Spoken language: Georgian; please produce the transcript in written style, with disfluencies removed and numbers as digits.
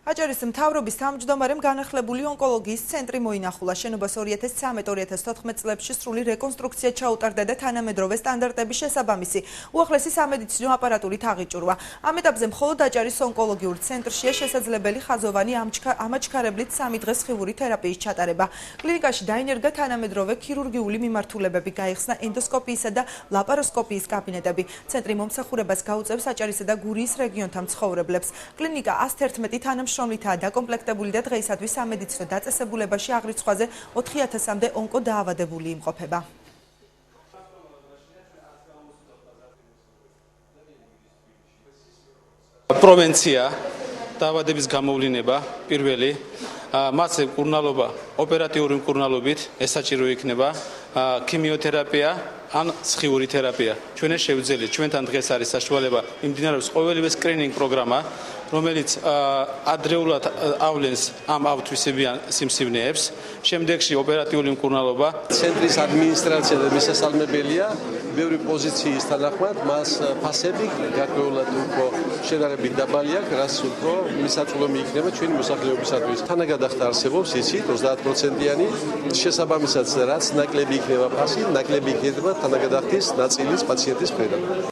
აჭარის მთავრობის თავმჯდომარემ განახლებული ონკოლოგიის ცენტრი მოინახულა. შენობას 2013-2014 წლებში სრული რეკონსტრუქცია ჩაუტარდა და თანამედროვე სტანდარტების შესაბამისი უახლესი სამედიცინო აპარატურით აღიჭურვა. ამ ეტაპზე მხოლოდ აჭარის ონკოლოგიურ ცენტრშია შესაძლებელი ხაზოვანი ამაჩქარებლით 3 დღეს ხივური თერაპიის ჩატარება. კლინიკაში დაინერგა თანამედროვე ქირურგიული მიმართულებები, გაიხსნა ენდოსკოპიისა და ლაპაროსკოპიის კაბინეტები. ცენტრი მომსახურებას გაუწევს აჭარისა და გურიის რეგიონთა მცხოვრებლებს. კლინიკა 111 თანამშრომლითაა დაკომპლექტებული და დღეისათვის სამედიცინო დაწესებულებაში აღრიცხვაზე 4000-მდე ონკო დაავადებული იმყოფება. პროვენცია დაავადების გამოვლინება პირველი მასზე მკურნალობა ოპერატიული მკურნალობით ეს საჭირო იქნება ქიმიოთერაპია ან სხიური თერაპია. ჩვენ ეს შევძელით, ჩვენთან დღეს არის საშუალება მიმდინარეობს ყოველივე სკრინინგ პროგრამა, რომელიც ადრეულად ავლენს ამ ავთვისებიან სიმსივნეებს. შემდეგში ოპერატიული მკურნალობა. ცენტრის ადმინისტრაცია და მისასალმებელია ბევრი პოზიციის თანახმად მას ფასები გარკვეულად უფრო შედარებით დაბალი აქვს, რაც უფრო მისაწვდომი იქნება ჩვენი მოსახლეობისათვის. თანაგადახდა არსებობს იცით 30%-იანი შესაბამისად რაც ნაკლები იქნება ფასი, ნაკლები იქნება თანაგადახდის ნაწილის პაციენტის მხრიდან.